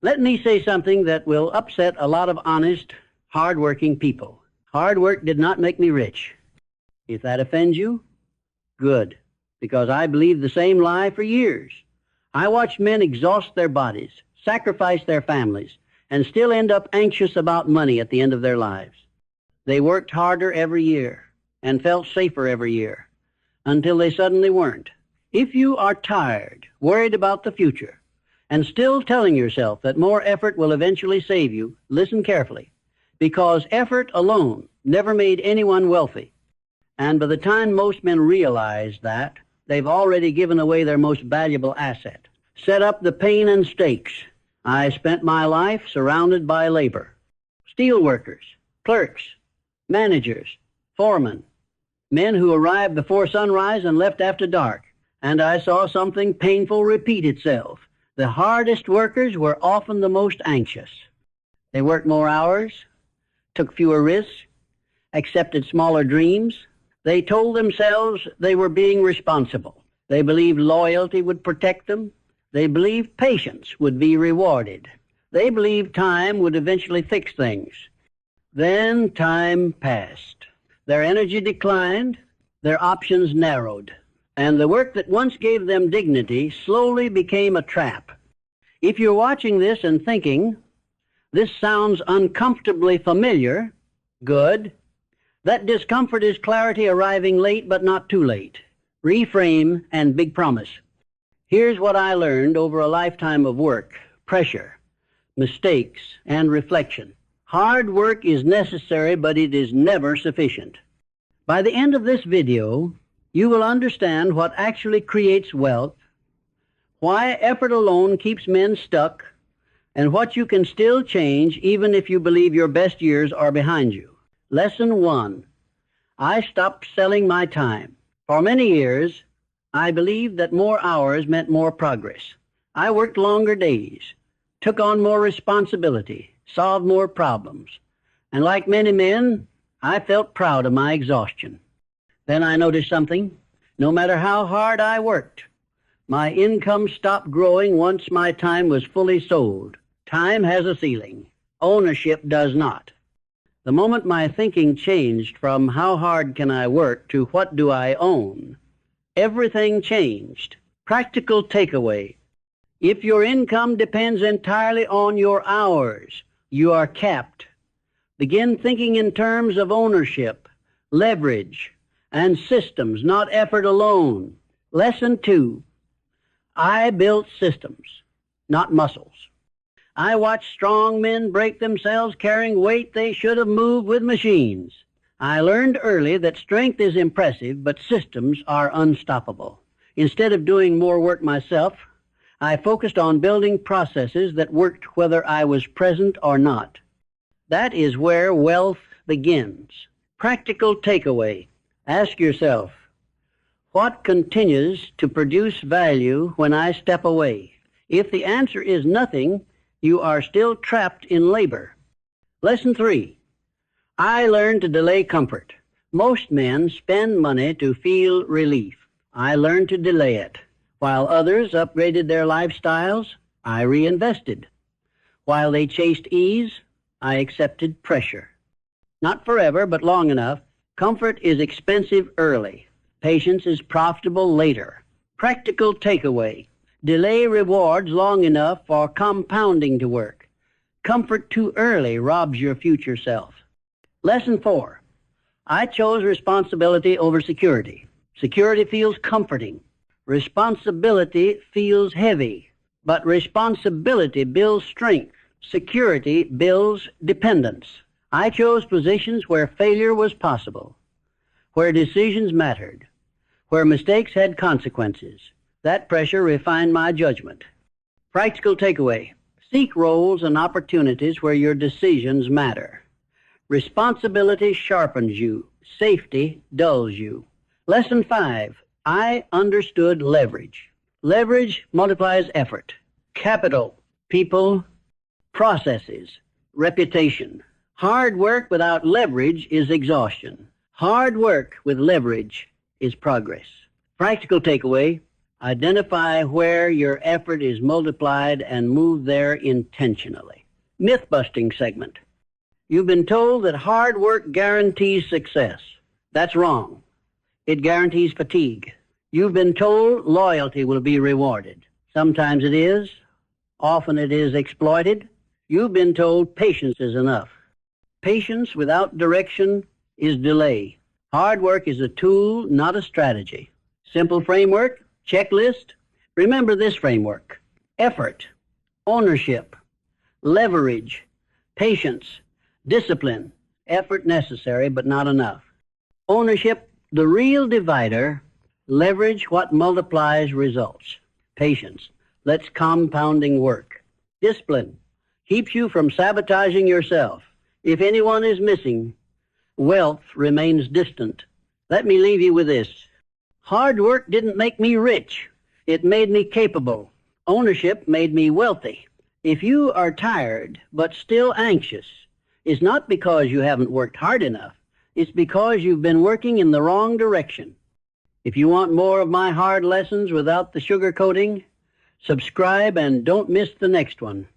Let me say something that will upset a lot of honest, hard-working people. Hard work did not make me rich. If that offends you, good, because I believed the same lie for years. I watched men exhaust their bodies, sacrifice their families, and still end up anxious about money at the end of their lives. They worked harder every year and felt safer every year until they suddenly weren't. If you are tired, worried about the future, and still telling yourself that more effort will eventually save you, listen carefully, because effort alone never made anyone wealthy. And by the time most men realize that, they've already given away their most valuable asset. Set up the pain and stakes. I spent my life surrounded by labor. Steel workers, clerks, managers, foremen, men who arrived before sunrise and left after dark. And I saw something painful repeat itself. The hardest workers were often the most anxious. They worked more hours, took fewer risks, accepted smaller dreams. They told themselves they were being responsible. They believed loyalty would protect them. They believed patience would be rewarded. They believed time would eventually fix things. Then time passed. Their energy declined, their options narrowed, and the work that once gave them dignity slowly became a trap. If you're watching this and thinking, this sounds uncomfortably familiar, good. That discomfort is clarity arriving late but not too late. Reframe and big promise. Here's what I learned over a lifetime of work, pressure, mistakes, and reflection. Hard work is necessary, but it is never sufficient. By the end of this video, you will understand what actually creates wealth, why effort alone keeps men stuck, and what you can still change even if you believe your best years are behind you. Lesson 1. I stopped selling my time. For many years, I believed that more hours meant more progress. I worked longer days, took on more responsibility, solved more problems, and like many men, I felt proud of my exhaustion. Then I noticed something. No matter how hard I worked, my income stopped growing once my time was fully sold. Time has a ceiling. Ownership does not. The moment my thinking changed from how hard can I work to what do I own, everything changed. Practical takeaway. If your income depends entirely on your hours, you are capped. Begin thinking in terms of ownership, leverage, and systems, not effort alone. Lesson 2. I built systems, not muscles. I watched strong men break themselves carrying weight they should have moved with machines. I learned early that strength is impressive, but systems are unstoppable. Instead of doing more work myself, I focused on building processes that worked whether I was present or not. That is where wealth begins. Practical takeaway. Ask yourself, what continues to produce value when I step away? If the answer is nothing, you are still trapped in labor. Lesson 3. I learned to delay comfort. Most men spend money to feel relief. I learned to delay it. While others upgraded their lifestyles, I reinvested. While they chased ease, I accepted pressure. Not forever, but long enough. Comfort is expensive early. Patience is profitable later. Practical takeaway. Delay rewards long enough for compounding to work. Comfort too early robs your future self. Lesson 4. I chose responsibility over security. Security feels comforting. Responsibility feels heavy. But responsibility builds strength. Security builds dependence. I chose positions where failure was possible, where decisions mattered, where mistakes had consequences. That pressure refined my judgment. Practical takeaway. Seek roles and opportunities where your decisions matter. Responsibility sharpens you. Safety dulls you. Lesson 5. I understood leverage. Leverage multiplies effort. Capital, people, processes, reputation. Hard work without leverage is exhaustion. Hard work with leverage is progress. Practical takeaway. Identify where your effort is multiplied and move there intentionally. Myth-busting segment. You've been told that hard work guarantees success. That's wrong. It guarantees fatigue. You've been told loyalty will be rewarded. Sometimes it is. Often it is exploited. You've been told patience is enough. Patience without direction is delay. Hard work is a tool, not a strategy. Simple framework, checklist. Remember this framework. Effort, ownership, leverage, patience, discipline. Effort necessary, but not enough. Ownership, the real divider. Leverage, what multiplies results. Patience, lets compounding work. Discipline, keeps you from sabotaging yourself. If anyone is missing, wealth remains distant. Let me leave you with this. Hard work didn't make me rich. It made me capable. Ownership made me wealthy. If you are tired but still anxious, it's not because you haven't worked hard enough. It's because you've been working in the wrong direction. If you want more of my hard lessons without the sugar coating, subscribe and don't miss the next one.